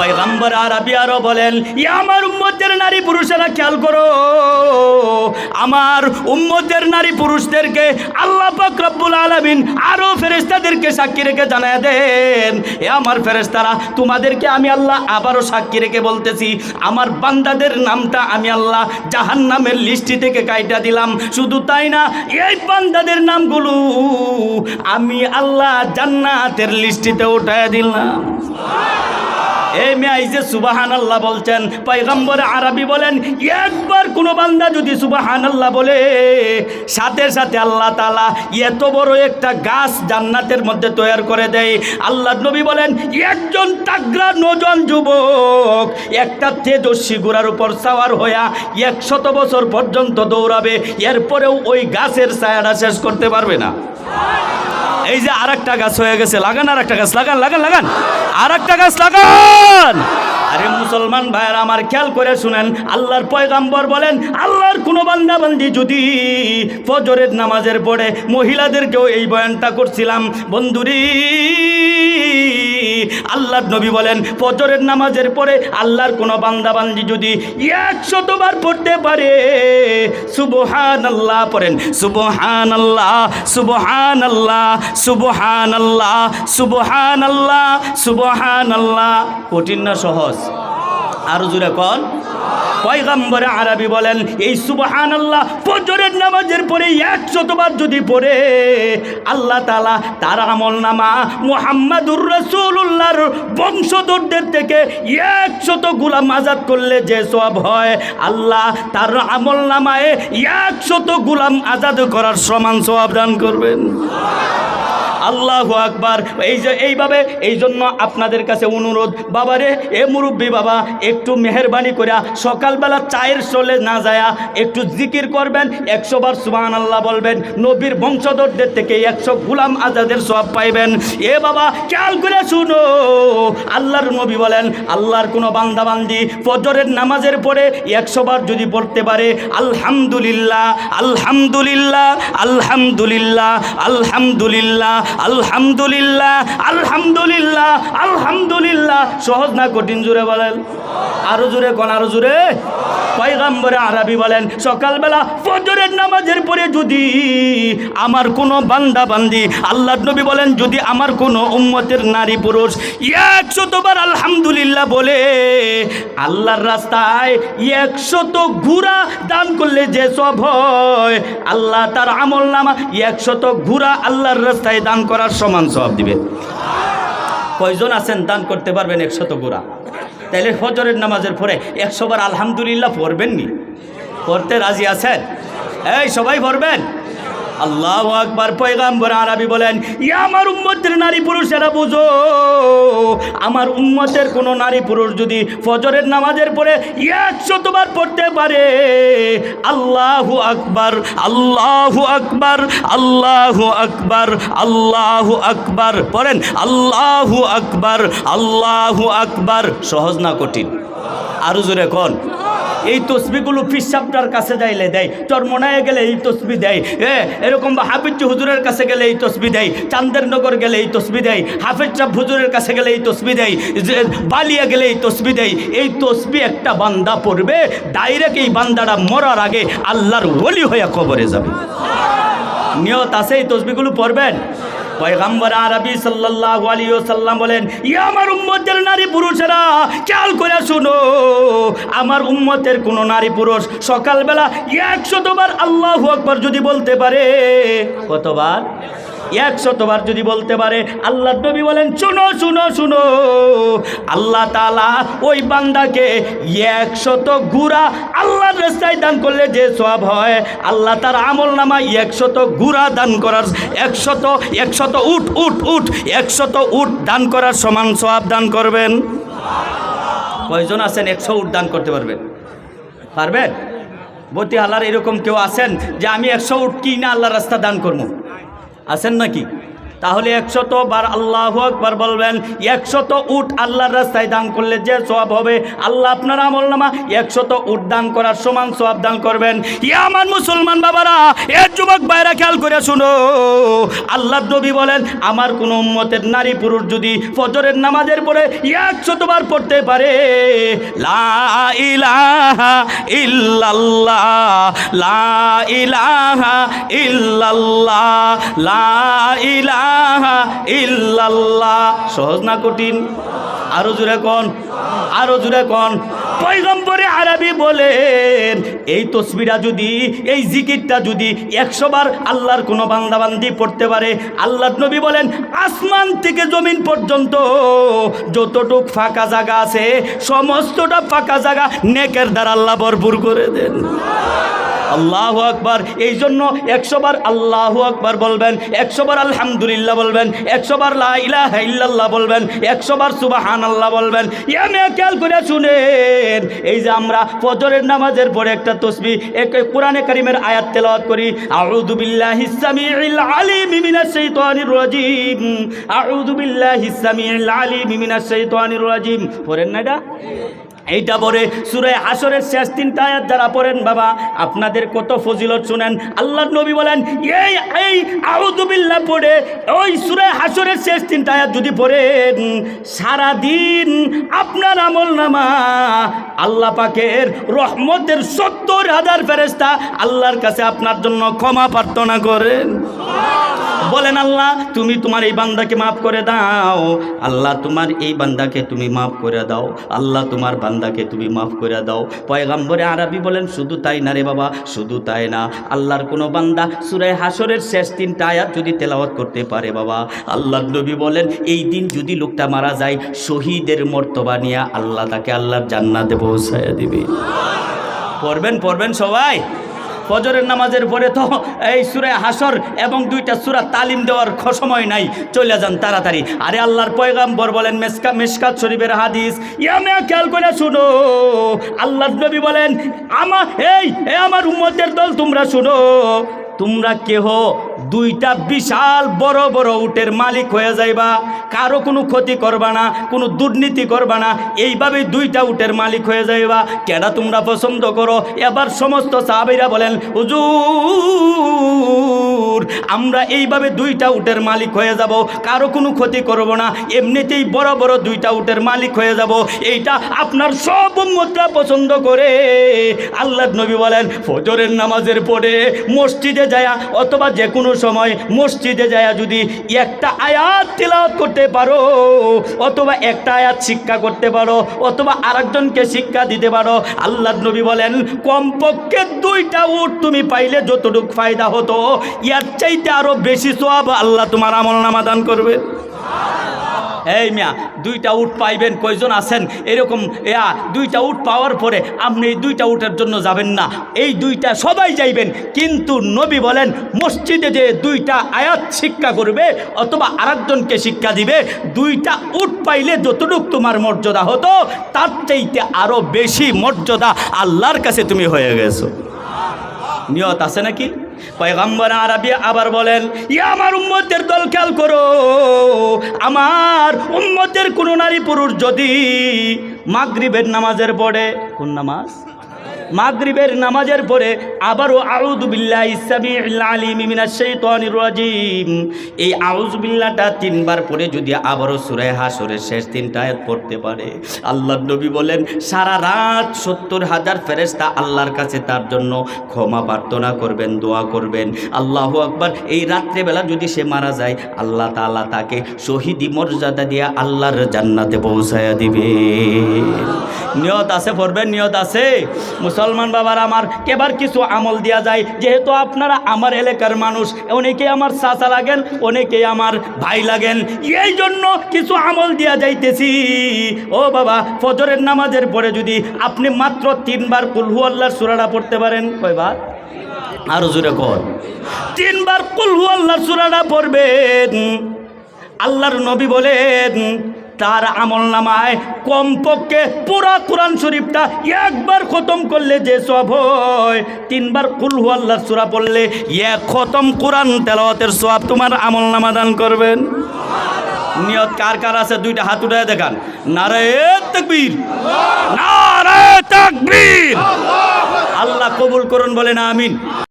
পয়গম্বর আরবি আরো বলেন, আমার উম্মতের নারী পুরুষেরা খেয়াল করো, আমার উম্মতের নারী পুরুষদেরকে আল্লাহ পাক রব্বুল আলামিন আরো ফেরেশতাদেরকে সাক্ষী রেখে জানায় দেন, এ আমার ফেরেশতারা, তোমাদেরকে আমি আল্লাহ আবারও সাক্ষী রেখে বলতেছি, আমার বান্দাদের নামটা আমি আল্লাহ জাহান্নামের লিস্টি থেকে কাইটা দিলাম। শুধু তাই না, এই বান্দাদের নামগুলো আমি আল্লাহ জান্নাতের লিস্টিতে উঠায় দিলাম। এই মেয়ে যে সুবহানাল্লাহ বলছেন, পয়গম্বর আরবি বলেন, একবার কোনো বান্দা যদি সুবহানাল্লাহ বলে, সাথে সাথে আল্লাহ তাআলা এত বড় একটা গাছ জান্নাতের মধ্যে তৈরি করে দেয়। আল্লাহ নবী বলেন, একজন তাগড়া নজন যুবক একটা তেজস্বী ঘোড়ার উপর সাওয়ার হইয়া 100 বছর পর্যন্ত দৌড়াবে, এরপরেও ওই গাছের ছায়াটা শেষ করতে পারবে না। এই যে আরেকটা গাছ হয়ে গেছে, লাগান, আরেকটা গাছ লাগান, লাগান, লাগান, আরেকটা গাছ লাগান। আরে মুসলমান ভাইয়েরা আমার, খেয়াল করে শুনেন, আল্লাহর পয়গম্বর বলেন, আল্লাহর কোনো বান্দা বান্দি যদি ফজরের নামাজের পরে, মহিলাদেরকেও এই বয়ানটা করছিলাম বন্ধুরি, আল্লাহর নবী বলেন, ফজরের নামাজের পরে আল্লাহর কোনো বান্দা বান্দি যদি 100 বার পড়তে পারে, সুবহানাল্লাহ পড়েন, সুবহানাল্লাহ, সুবহানাল্লাহ, সুবহানাল্লাহ, সুবহানাল্লাহ, সুবহানাল্লাহ। কঠিন না সহজ? আরো জোরে কোন? পয়গম্বর আরবি বলেন, এই সুবহানাল্লাহ ফজরের নামাজের পরে 100 বার যদি পড়ে, আল্লাহ তাআলা তার আমলনামা মুহাম্মাদুর রাসূলুল্লাহর বংশধরদের থেকে 100 গোলাম আজাদ করলে যে সওয়াব হয়, আল্লাহ তার আমলনামায় 100 গোলাম আজাদ করার সমান সওয়াব দান করবেন। আল্লাহু আকবার। এই যে এইভাবে, এই জন্য আপনাদের কাছে অনুরোধ, বাবারে, এ মুরব্বী বাবা, একটু মেহরবানি করে সকালবেলা চায়ের চলে না যায়া একটু জিকির করবেন, 100 বার সুবহানাল্লাহ বলবেন, নবীর বংশধরদের থেকে 100 গোলাম আজাদের সওয়াব পাইবেন। এ বাবা, খেয়াল করে শুনো, আল্লাহর নবী বলেন, আল্লাহর কোনো বান্দা বান্দি ফজরের নামাজের পরে 100 বার যদি পড়তে পারে, আলহামদুলিল্লাহ, আলহামদুলিল্লাহ, আলহামদুলিল্লাহ, আলহামদুলিল্লাহ, আলহামদুলিল্লাহ, আলহামদুলিল্লাহ, আলহামদুলিল্লাহ। সহজ না কঠিন? জোরে বলেন, আরো জোরে কোন, আরো জোরে। পয়গম্বর আরবি বলেন, সকালবেলা ফজরের নামাজের পরে যদি আমার কোনো বান্দা বান্দি, আল্লাহর নবী বলেন, যদি আমার কোনো উম্মতের নারী পুরুষ 100 বার আলহামদুলিল্লাহ বলে, আল্লাহর রাস্তায় 100 ঘোড়া দান করলে যে সওয়াব হয়, আল্লাহ তার আমলনামা 100 ঘোড়া আল্লাহর রাস্তায় দান করার সমান সওয়াব দিবে। কয়জন আছেন দান করতে পারবেন 100 ঘোড়া? তাইলে ফজরের নামাজের পরে 100 বার আলহামদুলিল্লাহ পড়বেন নি? পড়তে রাজি আছেন? এই সবাই পড়বেন? আল্লাহু আকবার। পয়গম্বর আরবি বলেন, আমার উম্মতের নারী পুরুষেরা বুঝো, আমার উম্মতের কোনো নারী পুরুষ যদি ফজরের নামাজের পরে 100 বার পড়তে পারে, আল্লাহু আকবার, আল্লাহু আকবার, আল্লাহু আকবার, আল্লাহু আকবার পড়েন, আল্লাহু আকবার, আল্লাহু আকবার। সহজ না কঠিন? আরো জোরে কোন। এই তসবিগুলো পিসাবটার কাছে যাইলে দেয়, চরমনায় গেলে এই তসবি দেয়, এরকম বা হাফিজ হুজুরের কাছে গেলে এই তসবি দেয়, চান্দেরনগর গেলে এই তসবি দেয়, হাফিজ সাহেব হুজুরের কাছে গেলে এই তসবি দেয়, বালিয়া গেলে এই তসবি দেয়। এই তসবি একটা বান্দা পড়বে, ডাইরেক্ট এই বান্দাটা মরার আগে আল্লাহর ওলি হয়ে কবরে যাবে। নিয়ত আছে এই তসবিগুলো পড়বেন। পয়গম্বর আরবি সাল্লাল্লাহু আলাইহি ওয়াসাল্লাম বলেন, আমার উম্মতের নারী পুরুষেরা খেয়াল করে শুনো, আমার উম্মতের কোন নারী পুরুষ সকালবেলা 100 বার আল্লাহু আকবার যদি বলতে পারে, কতবার? 100 বার যদি বলতে পারে, আল্লাহর নবী বলেন, শুনো শুনো শুনো, আল্লাহ তাআলা ওই বান্দাকে 100 ঘোড়া আল্লাহর রাস্তায় দান করলে যে সওয়াব হয়, আল্লাহ তার আমলনামা 100 ঘোড়া দান করার 100 উট 100 উট দান করার সমান সওয়াব দান করবেন। কয়জন আছেন 100 উট দান করতে পারবেন? পারবেন? বতি আল্লাহর এরকম কেউ আছেন যে আমি 100 উট কি না আল্লাহর রাস্তা দান করবো? আছেন নাকি? তাহলে 100 বার আল্লাহু আকবার বলবেন। 100 উট আল্লাহর রাস্তায় দান করলে যে সওয়াব হবে, আল্লাহ আপনার আমলনামা 100 উট দান করার সমান সওয়াব দান করবেন। ইয়া আমার মুসলমান বাবারা, এ যুবক ভাইরা খেয়াল করে শুনো, আল্লাহর নবী বলেন আমার কোন উম্মতের নারী পুরুষ যদি ফজরের নামাজের পরে 100 বার পড়তে পারে, লা ইলাহা ইল্লাল্লাহ, লা ইলাহা ইল্লাল্লাহ, লা ইলাহা ইল্লাল্লাহ। সহজ না কঠিন? আরো জোরে কোন, আরো জোরে কোন। পয়গম্বরে আরবি বলেন এই তসবিহটা যদি, এই জিকিরটা যদি 100 বার আল্লাহর কোনো বান্দাবান্দি পড়তে পারে, আল্লাহর নবী বলেন আসমান থেকে জমিন পর্যন্ত যতটুক ফাঁকা জায়গা আছে সমস্তটা ফাঁকা জায়গা নেকের দ্বারা আল্লাহ ভরপুর করে দেন। আল্লাহু আকবার। এই জন্য 100 বার আল্লাহু আকবার বলবেন, 100 বার আলহামদুলিল্লাহ বলবেন, 100 বার লা ইলাহা ইল্লাল্লাহ বলবেন, 100 বার সুবহানাল্লাহ বলবেন। এমনি খেয়াল করে শুনেন, এই যে আমরা ফজরের নামাজের পরে একটা তসবিহ, এক কোরআনে কারীমের আয়াত তেলাওয়াত করি, আউযু বিল্লাহিস সামিউল আলিম মিনাশ শাইতানির রাজিম, আউযু বিল্লাহিস সামিউল আলিম মিনাশ শাইতানির রাজিম। পড়েন না এটা? এইটা পরে সূরা হাশরের শেষ 3টা আয়াত যারা পড়েন বাবা, আপনাদের কত ফজিলত শুনেন। আল্লাহর নবী বলেন এই আউযু বিল্লাহ পড়ে ওই সূরা হাশরের শেষ 3টা আয়াত যদি পড়েন, সারা দিন আপনার আমলনামা আল্লাহ পাকের রহমতের 70,000 ফেরেশতা আল্লাহর কাছে আপনার জন্য ক্ষমা প্রার্থনা করেন। বলেন আল্লাহ তুমি তোমার এই বান্দাকে মাফ করে দাও, আল্লাহ তোমার এই বান্দাকে তুমি মাফ করে দাও, আল্লাহ তোমার বান্দাকে তুমি মাফ করে দাও। পয়গম্বরে আরবি বলেন শুধু তাই না রে বাবা, শুধু তাই না, আল্লাহর কোনো বান্দা সূরা হাশরের শেষ 3টা আয়াত যদি তেলাওয়াত করতে পারে বাবা, আল্লাহর নবী বলেন এই দিন যদি লোকটা মারা যায় শহীদের মর্তবা নিয়ে আল্লাহ তাকে আল্লাহর জান্নাতে পৌঁছায় দিবে। পড়বেন সবাই। ফজরের নামাজের পরে তো এই সূরা হাশর এবং 2টা সূরা তালিম দেওয়ার সময় নাই, চলে যান তাড়াতাড়ি। আরে আল্লাহর পয়গম্বর বলেন মিশকাত শরীফের হাদিস, ইয়ামে খেয়াল করে শুনো, আল্লাহর নবী বলেন আমার উম্মতের দল তোমরা শুনো, তোমরা কেহ 2টা বিশাল বড় বড় উটের মালিক হয়ে যাইবা, কারো কোনো ক্ষতি করবা না, কোনো দুর্নীতি করবা না, এইভাবে 2টা উটের মালিক হয়ে যাইবা। কেডা তোমরা পছন্দ করো? এবার সমস্ত সাহাবীরা বলেন হুজুর আমরা এইভাবে 2টা উটের মালিক হয়ে যাব, কারো কোনো ক্ষতি করব না, এমনিতেই বড় বড় 2টা উটের মালিক হয়ে যাব, এইটা আপনার সব উম্মতরা পছন্দ করে। আল্লাহর নবী বলেন ফজরের নামাজের পরে মসজিদে যায়া অথবা যে কোনো সময় মসজিদে যায়া যদি একটা আয়াত তিলাওয়াত করতে পারো, অথবা একটা আয়াত শিক্ষা করতে পারো, অথবা আরেকজনকে শিক্ষা দিতে পারো, আল্লাহর নবী বলেন কমপক্ষে 2টা উট তুমি পাইলে যতটুকু ফায়দা হতো এর চাইতে আরো বেশি সওয়াব আল্লাহ তোমার আমলনামা দান করবে। এই মিয়া 2টা উট পাইবেন কয়জন আছেন এরকম? 2টা উট পাওয়ার পরে আপনি এই 2টা উটের জন্য যাবেন না, এই 2টা সবাই যাইবেন, কিন্তু নবী বলেন মসজিদে যে 2টা আয়াত শিক্ষা করবে অথবা আরেকজনকে শিক্ষা দিবে, 2টা উট পাইলে যতটুকু তোমার মর্যাদা হতো তার চাইতে আরো বেশি মর্যাদা আল্লাহর কাছে তুমি হয়ে গেছো। নিয়ত আছে নাকি? পয়গম্বর আরবি আবার বলেন আমার উম্মতের দল খেয়াল করো, আমার উম্মতের কোন নারী পুরুষ যদি মাগরিবের নামাজের পরে, কোন নামাজ? মাগরিবের নামাজের পরে আবারও আউযু বিল্লাহিস সামিউল আলিম মিনাশ শাইতানির রাজিম, এই আউযু বিল্লাহটা 3 বার পরে যদি আবারও সূরা হাশরের শেষ 3টা আয়াত পড়তে পারে, আল্লাহর নবী বলেন সারা রাত 70,000 ফেরেশতা আল্লাহর কাছে তার জন্য ক্ষমা প্রার্থনা করবেন, দোয়া করবেন। আল্লাহু আকবার। এই রাত্রেবেলা যদি সে মারা যায় আল্লাহ তাআলা তাকে শহীদি মর্যাদা দিয়ে আল্লাহর জান্নাতে পৌঁছায়া দিবে। নিয়ত আছে? পড়বেন, নিয়ত আছে? মুসলমান বাবার আমার, এবার কিছু আমল দেওয়া যায়, যেহেতু আপনারা আমার এলাকার মানুষ, অনেকে আমার চাচা লাগেন, অনেকে আমার ভাই লাগেন, এই জন্য কিছু আমল দেওয়া যাইতেছি। ও বাবা, ফজরের নামাজের পরে যদি আপনি মাত্র 3 বার কুল হু আল্লাহর সূরাটা পড়তে পারেন, কয়বার? আরো জোরে কর। 3 বার কুল হু আল্লাহর সূরাটা পড়বেন। আল্লাহর নবী বলেন তার আমলনামায় কমপক্ষে পুরা কোরআন শরীফটা একবার খতম করলে যে সওয়াব হয়, 3 বার কুল হুয়াল্লাহ সূরা পড়লে 1 খতম কোরআন তেলাওয়াতের সওয়াব তোমার আমলনামা দান করবেন। নিয়ত কার কার আছে 2টা হাত উঠায় দেখান। নারায়ে তাকবীর, নারায়ে তাকবীর। আল্লাহ কবুল করুন, বলেন আমিন।